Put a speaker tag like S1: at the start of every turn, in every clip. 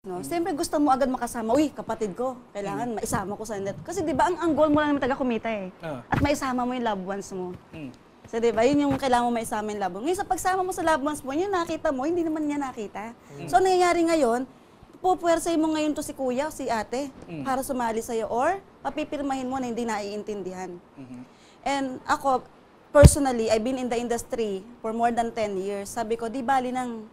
S1: No? Siyempre gusto mo agad makasama, uy, kapatid ko, kailangan maisama ko sa net. Kasi di ba, ang goal mo lang naman taga-kumita eh. At maisama mo yung loved ones mo. So di ba, yun yung kailangan mo maisama yung loved ones. Ngayon sa pagsama mo sa loved ones mo, yun nakita mo, hindi naman niya nakita. So nangyayari ngayon, pupuwersay mo ngayon to si kuya o si ate para sumali sa'yo or papipirmahin mo na hindi naiintindihan. And ako, personally, I've been in the industry for more than 10 years. Sabi ko, di bali nang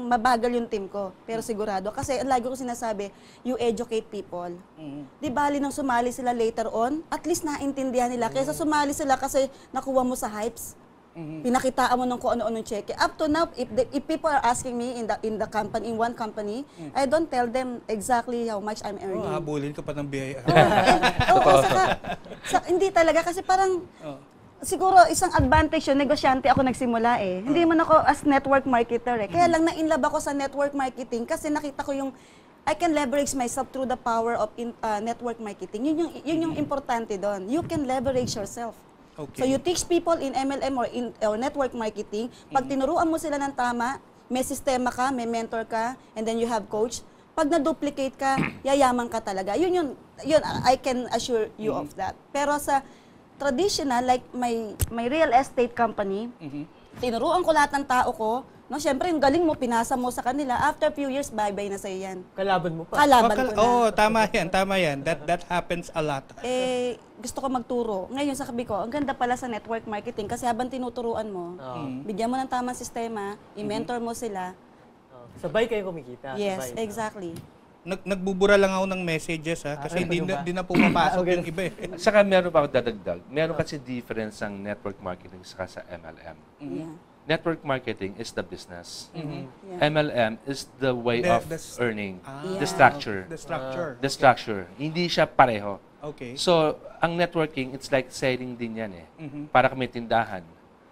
S1: mabagal yung team ko, pero sigurado. Kasi lagi ko sinasabi, you educate people. Di bali nang sumali sila later on, at least naintindihan nila. Kaysa sumali sila kasi nakuha mo sa hypes. Pinakitaan mo ng kung ano-anong cheque. Up to now, if people are asking me in the company, in one company, I don't tell them exactly how much I'm earning.
S2: Habulin ka pa ng biyaya.
S1: Hindi talaga, kasi parang, siguro isang advantage yun, negosyante ako nagsimula eh. Hindi man ako as network marketer eh. Kaya lang na-inlove ako sa network marketing kasi nakita ko yung I can leverage myself through the power of network marketing. Yun yung importante doon. You can leverage yourself.
S2: Okay.
S1: So you teach people in MLM or network marketing. Pag tinuruan mo sila ng tama, may sistema ka, may mentor ka, and then you have coach. Pag na-duplicate ka, yayaman ka talaga. Yun, I can assure you of that. Pero sa traditional, like my real estate company, tinuruan ko lahat ng tao ko, no, syempre yung galing mo, pinasa mo sa kanila, after few years, bye-bye na sa'yo yan.
S3: Kalaban mo pa.
S1: Kalaban ko na.
S2: Tama yan. That happens a lot.
S1: Gusto ko magturo. Ngayon, sabi ko, ang ganda pala sa network marketing kasi habang tinuturuan mo, bigyan mo ng tamang sistema, i-mentor mo sila.
S3: Sabay kayo kumikita.
S1: Yes,
S3: sabay.
S1: exactly.
S2: Nagbubura lang ako ng messages kasi hindi na pumapasok yung iba eh.
S4: Saka meron pa ako dadagdag. Meron kasi difference ang network marketing saka sa MLM.
S1: Yeah.
S4: Network marketing is the business.
S1: Yeah.
S4: MLM is the way of earning. The structure.
S2: The structure.
S4: The structure. Hindi siya pareho.
S2: Okay.
S4: So, ang networking, it's like selling din yan eh. Para ka may tindahan.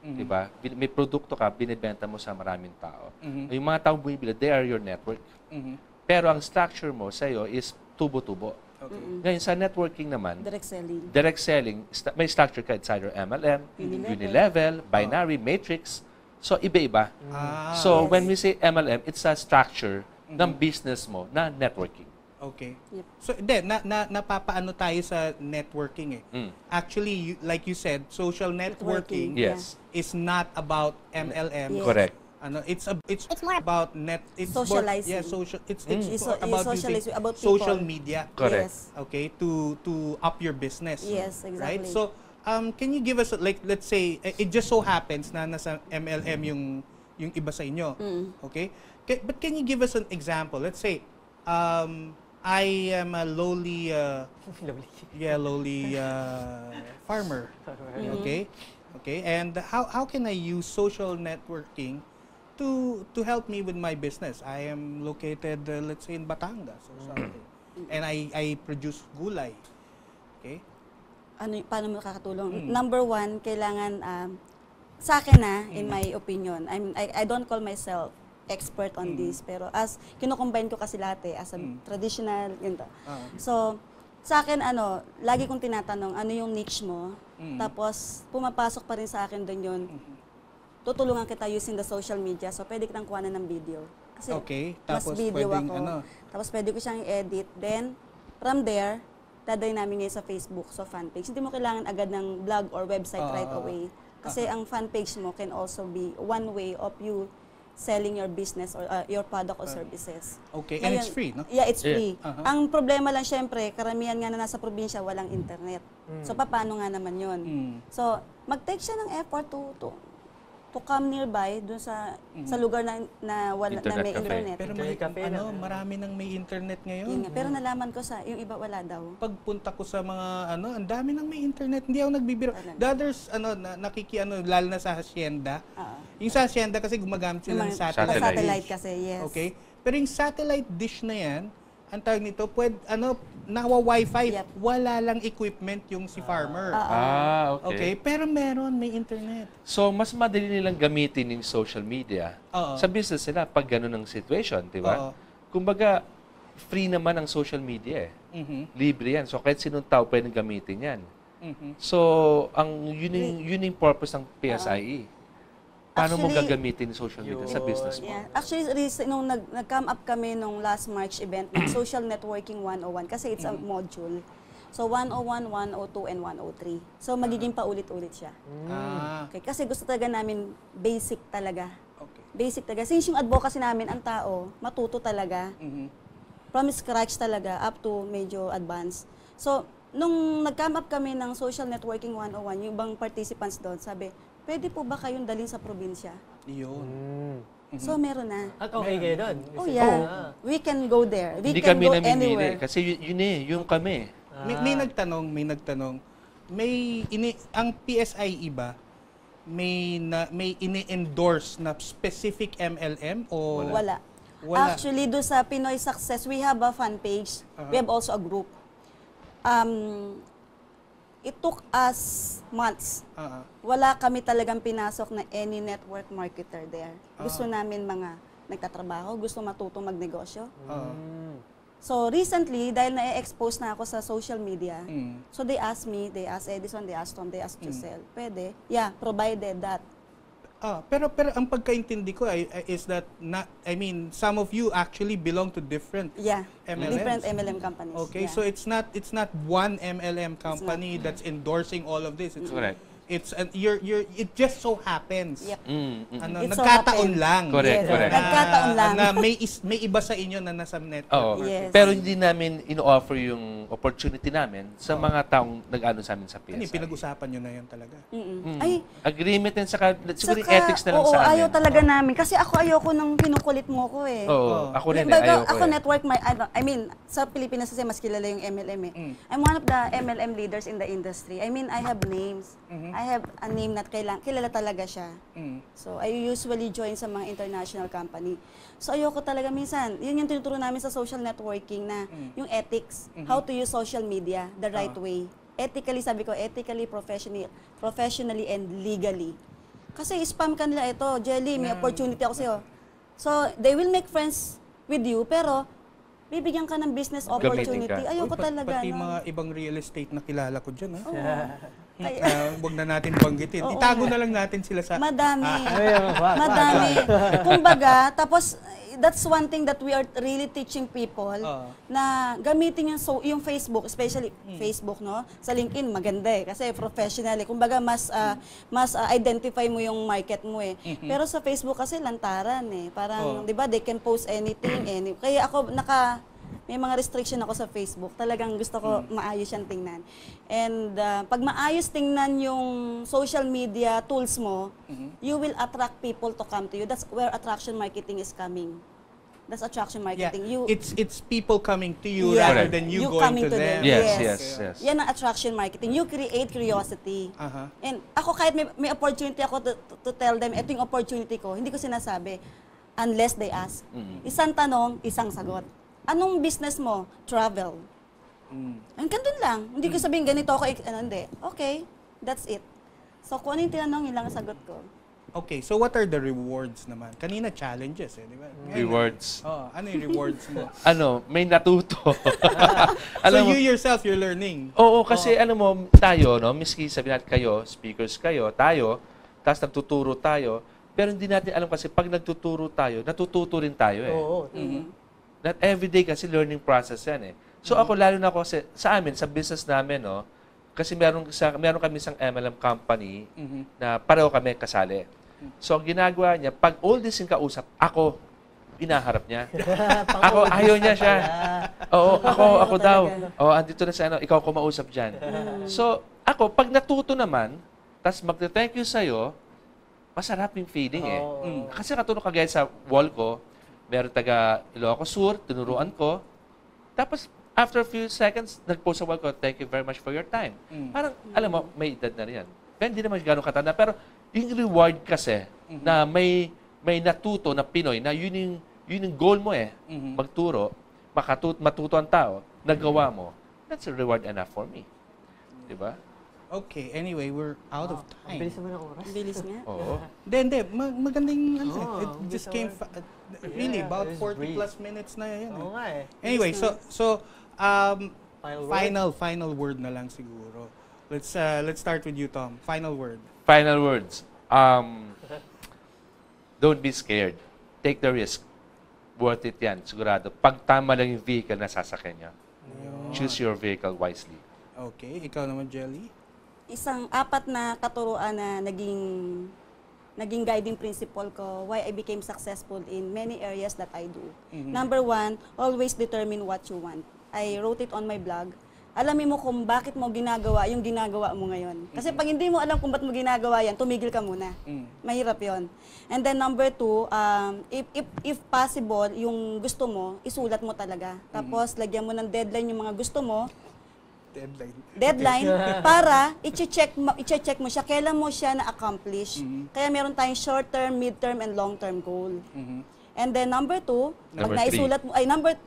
S4: Diba? May produkto ka, binibenta mo sa maraming tao. Yung mga taong bumibili, they are your network. Pero ang structure mo sa'yo is tubo-tubo.
S2: Okay.
S4: Ngayon, sa networking naman,
S1: Direct selling.
S4: May structure ka. It's either MLM, Unilevel, Binary, Matrix. So, iba-iba. So, when we say MLM, it's a structure ng business mo na networking.
S2: Okay.
S1: Yep.
S2: So, napapaano tayo sa networking eh. Actually, like you said, social networking
S4: Yes.
S2: is not about MLM.
S1: Yes.
S4: Correct.
S2: It's more about
S1: socializing.
S2: It's more about
S1: socializing,
S2: using
S1: about people.
S2: social media.
S4: Correct.
S1: Yes.
S2: Okay, to up your business.
S1: Yes,
S2: Right?
S1: exactly.
S2: So, can you give us like, let's say it just so happens na nasa MLM yung iba sa inyo. Okay? But can you give us an example? Let's say I am a lowly farmer. Okay? Okay? And how can I use social networking to help me with my business? I am located let's say in Batangas or something. And I produce gulay. Okay?
S1: Paano mo nakakatulong? Number one, kailangan, sa akin in my opinion, I don't call myself expert on this, pero as kino-combine ko kasi lahat as a traditional, ganito. So, sa akin, lagi kong tinatanong, ano yung niche mo? Tapos, pumapasok pa rin sa akin doon yun. Tutulungan kita using the social media, so pwede kitang kuha ng video. Kasi mas video ako. Tapos, pwede ko siyang i-edit. Then, from there, dadalhin namin ngayon sa Facebook, so fan page. Hindi mo kailangan agad ng blog or website right away. Kasi ang fan page mo can also be one way of you selling your business or your product or services.
S2: Okay,
S1: Ngayon,
S2: and it's free, no?
S1: Yeah, it's free. Ang problema lang syempre, karamihan nga na nasa probinsya walang internet. So paano nga naman 'yon? So mag-take siya ng effort to come nearby dun sa lugar na wala na may internet.
S2: Pero marami nang may internet ngayon.
S1: Yun nga, pero nalaman ko yung iba wala daw.
S2: Pagpunta ko sa mga ang dami nang may internet, hindi ako nagbibiro. The others lalo na sa hacienda. Yung sa hacienda kasi gumagamit sila ng
S1: satellite kasi, yes.
S2: Okay? Pero yung satellite dish na yan, ang tawag nito, nawa-wifi, wala lang equipment yung si farmer. Okay. Pero may internet.
S4: So, mas madali nilang gamitin yung social media sa business nila pag gano'n ang situation, di ba? Kumbaga, free naman ang social media eh. Libre yan. So, kahit sinong tao pwedeng gamitin yan. So, yun yung purpose ng PSIE. Paano mo
S1: Actually,
S4: gagamitin yung social media sa business mo?
S1: Yeah. Actually, nung nag-come up kami nung last March event ng Social Networking 101 kasi it's a module. So 101, 102, and 103. So magiging paulit-ulit siya. Okay, kasi gusto talaga namin basic talaga.
S2: Okay.
S1: Basic talaga. Since yung advocacy namin, ang tao, matuto talaga. From scratch talaga, up to medyo advanced. So, nung nag-come up kami ng Social Networking 101, yung ibang participants doon, sabi, pwede po ba kayong dalhin sa probinsya?
S2: Yun.
S1: So, meron na.
S3: At okay kayo doon?
S1: Oh yeah, we can go there. We
S4: Hindi
S1: can
S4: kami
S1: go
S4: namimili.
S1: anywhere.
S4: Kasi yun yung kami.
S2: May nagtanong, ang PSI iba, may ini-endorse na specific MLM o
S1: Wala.
S2: Wala.
S1: Actually, do sa Pinoy Success, we have a fan page. We have also a group. It took us months. Wala kami talagang pinasok na any network marketer there. Gusto namin mga nagtatrabaho, gusto matuto magnegosyo. So recently, dahil na-expose na ako sa social media, so they asked me, they asked Edison, they asked Tom, they asked Giselle, pwede? Yeah, provided that.
S2: Pero ang pagkaintindi ko is that some of you actually belong to different
S1: Yeah,
S2: MLMs.
S1: different MLM companies.
S2: Okay,
S1: yeah.
S2: so it's not one MLM company that's endorsing all of this. It's
S4: Correct.
S2: it just so happens.
S1: Yep. It so
S2: Nagkataon
S1: happened.
S2: lang.
S4: Correct,
S1: Yes,
S4: correct.
S1: nagkataon lang.
S2: Na may iba sa inyo na nasa network.
S4: Oo.
S1: Yes.
S4: Pero hindi namin ino-offer yung opportunity namin sa mga taong nag-ano sa amin sa PSI.
S2: Pinag-usapan nyo na yan talaga.
S1: Ay,
S4: Agreement din siguro yung
S1: saka,
S4: ethics na lang
S1: oo,
S4: sa amin.
S1: ayaw talaga namin. Kasi ako ayoko nang kinukulit mo ko eh.
S4: Oo, ako rin
S1: Kumbaga,
S4: ayoko
S1: ako
S4: eh.
S1: network, sa Pilipinas kasi mas kilala yung MLM eh. I'm one of the MLM leaders in the industry. I mean, I have names. I have a name na kilala talaga siya. So, I usually join sa mga international company. So, ayoko talaga minsan. Yun yung tinuturo namin sa social networking na yung ethics, how to use social media the right way. Ethically, sabi ko, ethically, professionally, and legally. Kasi spam ka nila ito, Jelly, may opportunity ako sa'yo. So, they will make friends with you, pero bibigyan ka ng business opportunity.
S4: ka.
S1: Ayoko talaga.
S2: Pati
S1: no?
S2: mga ibang real estate na kilala ko dyan.
S1: Oo. Ay,
S2: Huwag na natin banggitin.
S1: Oo
S2: Itago
S1: nga.
S2: na lang natin sila sa...
S1: Madami. Madami. Kumbaga, tapos that's one thing that we are really teaching people na gamitin yung Facebook, especially Facebook, no? Sa LinkedIn maganda eh kasi professional eh. Kumbaga mas identify mo yung market mo eh. Pero sa Facebook kasi lantaran eh. Parang 'di ba, they can post anything Kaya ako may mga restriction ako sa Facebook. Talagang gusto ko maayos siyang tingnan. And pag maayos tingnan yung social media tools mo, you will attract people to come to you. That's where attraction marketing is coming. That's attraction marketing.
S2: It's people coming to you
S1: Yeah.
S2: rather
S4: Correct.
S2: than you
S1: You
S2: going
S1: coming
S2: to
S1: to
S2: them.
S1: them.
S4: Yes.
S1: Yan ang attraction marketing. You create curiosity. And ako kahit may opportunity ako to tell them, ito yung opportunity ko, hindi ko sinasabi unless they ask. Isang tanong, isang sagot. Anong business mo? Travel. Hanggang dun lang. Hindi ko sabihin ganito ako, hindi. Okay, that's it. So kung ano yung tinanong, yun lang ang sagot ko.
S2: Okay, so what are the rewards naman? Kanina challenges eh, di ba?
S4: Rewards.
S2: Ano yung rewards mo?
S4: May natuto.
S2: So you yourself, you're learning.
S4: Oo, kasi tayo, no, miski sabihin natin kayo, speakers kayo, tayo, tapos nagtuturo tayo, pero hindi natin alam kasi pag nagtuturo tayo, natututo rin tayo eh.
S3: Oo.
S4: Not everyday kasi learning process yan eh. So ako, lalo na ako sa amin, sa business namin, no, kasi meron kami isang MLM company na pareho kami kasali. So ang ginagawa niya, pag all this yung kausap, ako, inaharap niya. Ako, ayaw niya siya. Oo, ako daw. Oo, andito na sa ikaw kumausap dyan. So ako, pag natuto naman, tas magte-thank you sa'yo, masarap yung feeling eh. Kasi katulong kagaya sa wall ko, meron taga Ilocos Sur, tinuruan ko. Tapos, after a few seconds, nag-post sa wall ko, thank you very much for your time. Parang, alam mo, may edad na rin yan. Pero hindi naman gano'ng katanda. Pero yung reward kasi, na may natuto na Pinoy, na yun yung goal mo eh, magturo, matuto ang tao, nagawa mo, that's a reward enough for me. Diba?
S2: Okay, anyway, we're out of time.
S3: Ang bilis naman ng oras.
S1: Bilis nga.
S4: Oo.
S2: Hindi. Magandang it
S3: ang
S2: just
S3: bilis
S2: came really
S3: Yeah,
S2: about
S3: it was
S2: 40
S3: brief.
S2: plus minutes na yan.
S3: Oo nga eh.
S2: Anyway, so final word na lang siguro. Let's start with you, Tom. Final word.
S4: Final words. Don't be scared. Take the risk. Worth it yan, sigurado. Pag tama lang yung vehicle na sasakyan niya, choose your vehicle wisely.
S2: Okay, ikaw naman, Jelly?
S1: Isang 4 na katuruan na naging guiding principle ko why I became successful in many areas that I do. Number 1, always determine what you want. I wrote it on my blog. Alamin mo kung bakit mo ginagawa yung ginagawa mo ngayon. Kasi pag hindi mo alam kung bakit mo ginagawa yan, tumigil ka muna. Mahirap yon. And then number 2, if possible, yung gusto mo, isulat mo talaga. Tapos lagyan mo ng deadline yung mga gusto mo. Deadline para i-check mo siya, kailan mo siya na-accomplish. Kaya meron tayong short term, mid term, and long term goal. And then number 2, pag naisulat mo, number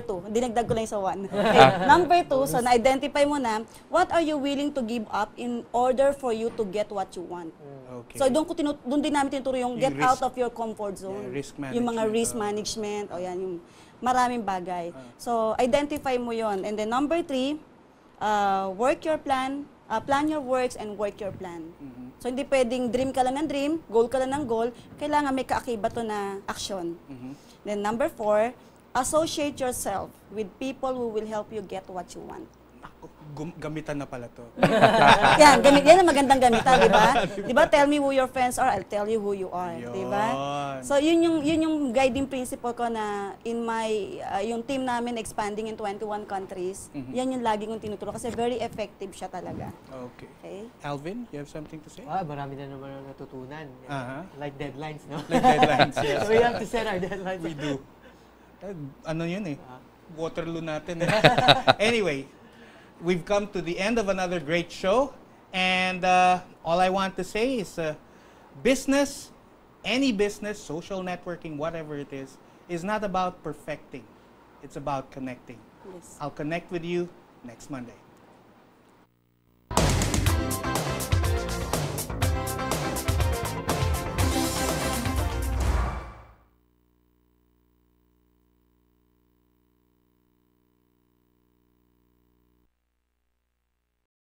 S1: 2, dinagdag ko lang sa 1. Okay. Number 2, so na-identify mo na, what are you willing to give up in order for you to get what you want?
S2: Okay.
S1: So doon din namin tinuturo yung get
S2: risk,
S1: out of your comfort zone.
S2: Yeah, risk
S1: yung mga
S2: management,
S1: risk management, o yan, yung maraming bagay. So identify mo yon. And then number 3, work your plan, plan your works and work your plan. So hindi pwedeng dream ka lang ng dream, goal ka lang ng goal, kailangan may kaakibat to na action. Then number 4, associate yourself with people who will help you get what you want.
S2: Gamitan na pala to.
S1: Yan ang magandang gamitan, di ba? Di ba, tell me who your friends are, I'll tell you who you are, di ba? So yun yung guiding principle ko na in my yung team namin expanding in 21 countries. Yan yung lagi kong tinuturo kasi very effective siya talaga.
S2: Okay. Alvin, you have something to say?
S3: Marami na naman ang natutunan. Like deadlines, no?
S2: Like deadlines, yes.
S3: So we have to set our deadlines.
S2: We do. Ano yun eh? Waterloo natin eh. Anyway, we've come to the end of another great show, and all I want to say is business, any business, social networking, whatever it is not about perfecting. It's about connecting.
S1: Yes.
S2: I'll connect with you next Monday.